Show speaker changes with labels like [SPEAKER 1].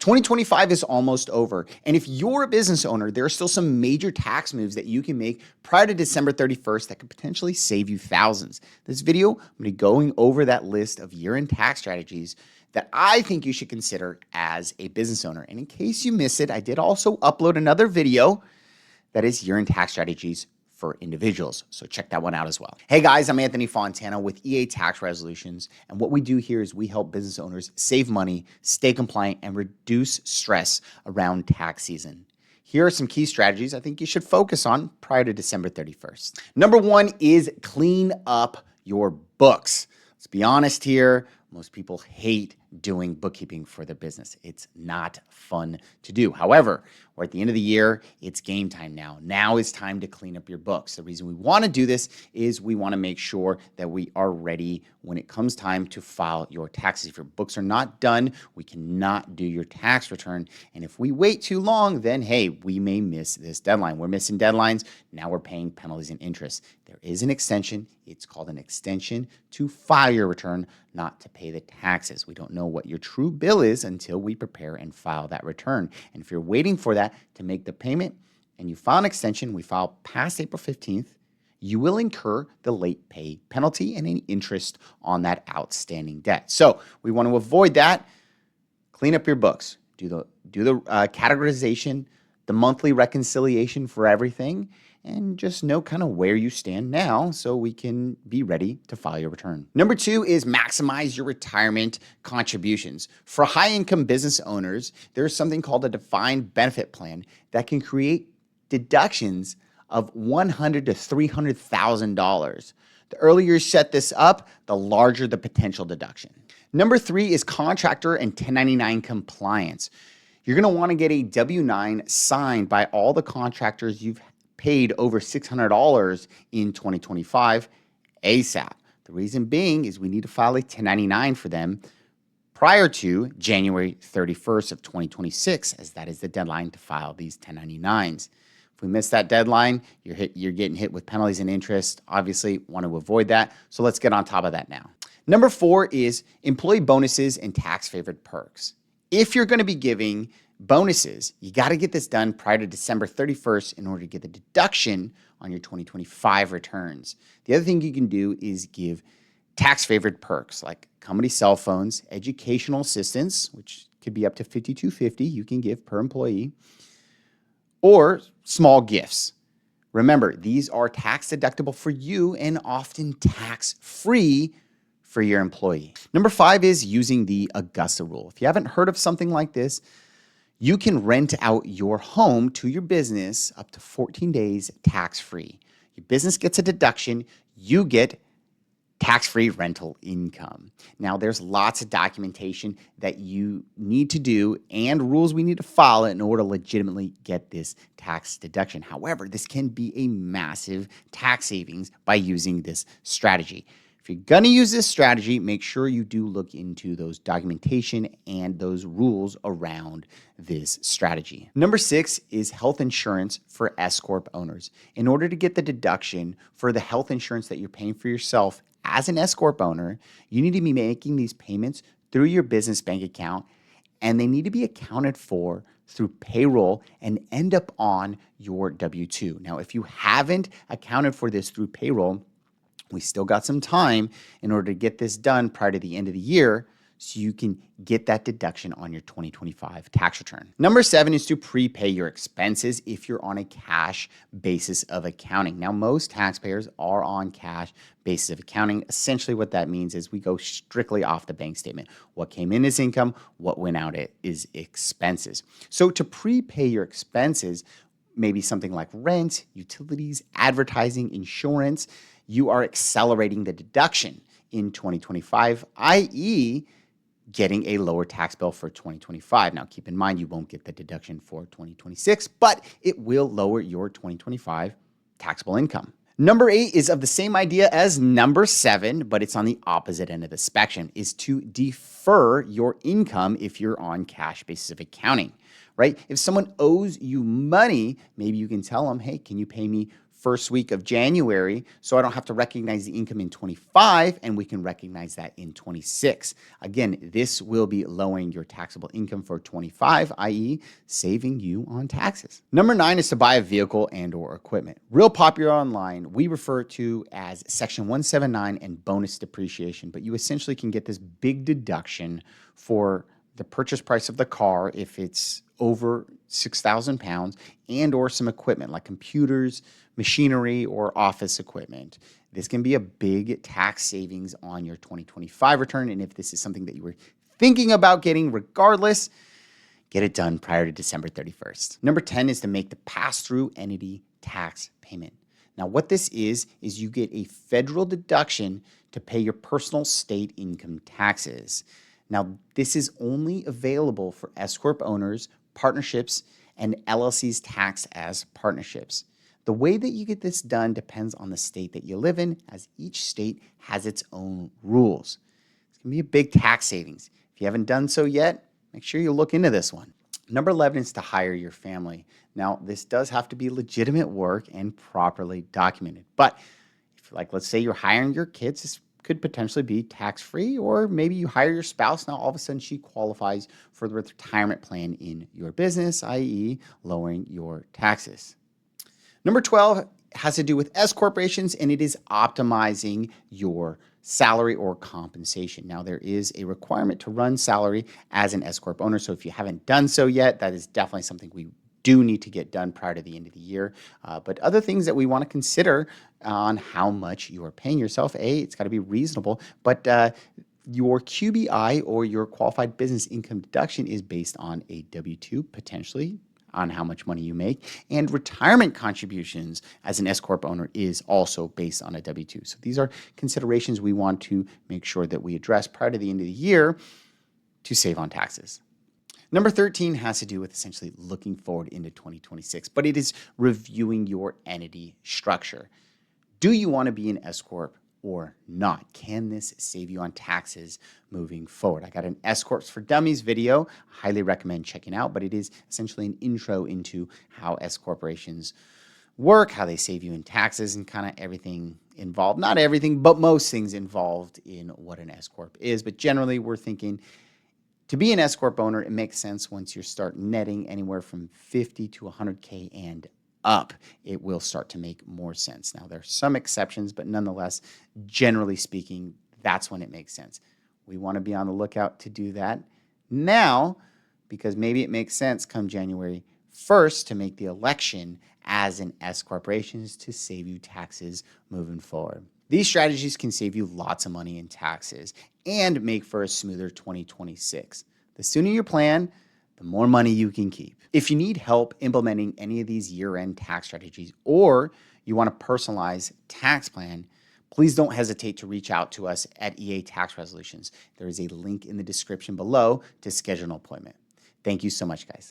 [SPEAKER 1] 2025 is almost over, and if you're a business owner, there are still some major tax moves that you can make prior to December 31st that could potentially save you thousands. This video, I'm going to be going over that list of year-end tax strategies that I think you should consider as a business owner. And in case you missed it, I did also upload another video that is year-end tax strategies for individuals. So check that one out as well. Hey guys, I'm Anthony Fontana with EA Tax Resolutions. And what we do here is we help business owners save money, stay compliant, and reduce stress around tax season. Here are some key strategies I think you should focus on prior to December 31st. Number one is clean up your books. Let's be honest here. Most people hate doing bookkeeping for their business. It's not fun to do. However, we're at the end of the year. It's game time now. Now is time to clean up your books. The reason we want to do this is we want to make sure that we are ready when it comes time to file your taxes. If your books are not done, we cannot do your tax return. And if we wait too long, then hey, we may miss this deadline. We're missing deadlines. Now we're paying penalties and interest. There is an extension. It's called an extension to file your return, not to pay the taxes. We don't know what your true bill is until we prepare and file that return. And if you're waiting for that to make the payment and you file an extension, we file past April 15th, you will incur the late pay penalty and any interest on that outstanding debt. So we want to avoid that. Clean up your books. Do the categorization, the monthly reconciliation for everything, and just know kind of where you stand now so we can be ready to file your return. Number two is maximize your retirement contributions. For high-income business owners, there's something called a defined benefit plan that can create deductions of $100,000 to $300,000. The earlier you set this up, the larger the potential deduction. Number three is contractor and 1099 compliance. You're going to want to get a W-9 signed by all the contractors you've paid over $600 in 2025 ASAP. The reason being is we need to file a 1099 for them prior to January 31st of 2026, as that is the deadline to file these 1099s. If we miss that deadline, you're getting hit with penalties and interest. Obviously, want to avoid that. So let's get on top of that now. Number four is employee bonuses and tax-favored perks. If you're going to be giving bonuses, you got to get this done prior to December 31st in order to get the deduction on your 2025 returns. The other thing you can do is give tax-favored perks like company cell phones, educational assistance, which could be up to $5,250 you can give per employee, or small gifts. Remember, these are tax deductible for you and often tax-free for your employee. Number five is using the Augusta Rule. If you haven't heard of something like this, you can rent out your home to your business up to 14 days tax-free. Your business gets a deduction, you get tax-free rental income. Now, there's lots of documentation that you need to do and rules we need to follow in order to legitimately get this tax deduction. However, this can be a massive tax savings by using this strategy. If you're going to use this strategy, make sure you do look into those documentation and those rules around this strategy. Number six is health insurance for S-Corp owners. In order to get the deduction for the health insurance that you're paying for yourself as an S-Corp owner, you need to be making these payments through your business bank account, and they need to be accounted for through payroll and end up on your W-2. Now, if you haven't accounted for this through payroll, we still got some time in order to get this done prior to the end of the year so you can get that deduction on your 2025 tax return. Number seven is to prepay your expenses if you're on a cash basis of accounting. Now, most taxpayers are on cash basis of accounting. Essentially, what that means is we go strictly off the bank statement. What came in as income, what went out is expenses. So to prepay your expenses, maybe something like rent, utilities, advertising, insurance, you are accelerating the deduction in 2025, i.e., getting a lower tax bill for 2025. Now, keep in mind, you won't get the deduction for 2026, but it will lower your 2025 taxable income. Number eight is of the same idea as number seven, but it's on the opposite end of the spectrum, is to defer your income if you're on cash basis of accounting, right? If someone owes you money, maybe you can tell them, hey, can you pay me first week of January, so I don't have to recognize the income in 25, and we can recognize that in 26. Again, this will be lowering your taxable income for 25, i.e. saving you on taxes. Number 9 is to buy a vehicle and or equipment. Real popular online, we refer to as Section 179 and bonus depreciation, but you essentially can get this big deduction for the purchase price of the car if it's over 6,000 pounds and or some equipment like computers, machinery, or office equipment. This can be a big tax savings on your 2025 return. And if this is something that you were thinking about getting regardless, get it done prior to December 31st. Number 10 is to make the pass-through entity tax payment. Now, what this is you get a federal deduction to pay your personal state income taxes. Now, this is only available for S-Corp owners, partnerships, and LLCs taxed as partnerships. The way that you get this done depends on the state that you live in, as each state has its own rules. It's going to be a big tax savings. If you haven't done so yet, make sure you look into this one. Number 11 is to hire your family. Now, this does have to be legitimate work and properly documented. But if, like, let's say you're hiring your kids, this could potentially be tax-free, or maybe you hire your spouse. Now, all of a sudden, she qualifies for the retirement plan in your business, i.e. lowering your taxes. Number 12 has to do with S corporations, and it is optimizing your salary or compensation. Now, there is a requirement to run salary as an S Corp owner, so if you haven't done so yet, that is definitely something we do need to get done prior to the end of the year. But other things that we want to consider on how much you are paying yourself, it's got to be reasonable, but your QBI or your qualified business income deduction is based on a W-2, potentially, on how much money you make, and retirement contributions as an S-Corp owner is also based on a W-2. So these are considerations we want to make sure that we address prior to the end of the year to save on taxes. Number 13 has to do with essentially looking forward into 2026, but it is reviewing your entity structure. Do you want to be an S-Corp or not? Can this save you on taxes moving forward? I got an S-Corps for Dummies video. I highly recommend checking out, but it is essentially an intro into how S-corporations work, how they save you in taxes, and kind of everything involved. Not everything, but most things involved in what an S-Corp is. But generally, we're thinking to be an S-Corp owner, it makes sense once you start netting anywhere from 50 to 100K and up. It will start to make more sense. Now, there are some exceptions, but nonetheless, generally speaking, that's when it makes sense. We want to be on the lookout to do that now, because maybe it makes sense come January 1st to make the election as an S corporation to save you taxes moving forward. These strategies can save you lots of money in taxes and make for a smoother 2026. The sooner you plan, the more money you can keep. If you need help implementing any of these year-end tax strategies, or you want a personalized tax plan, please don't hesitate to reach out to us at EA Tax Resolutions. There is a link in the description below to schedule an appointment. Thank you so much, guys.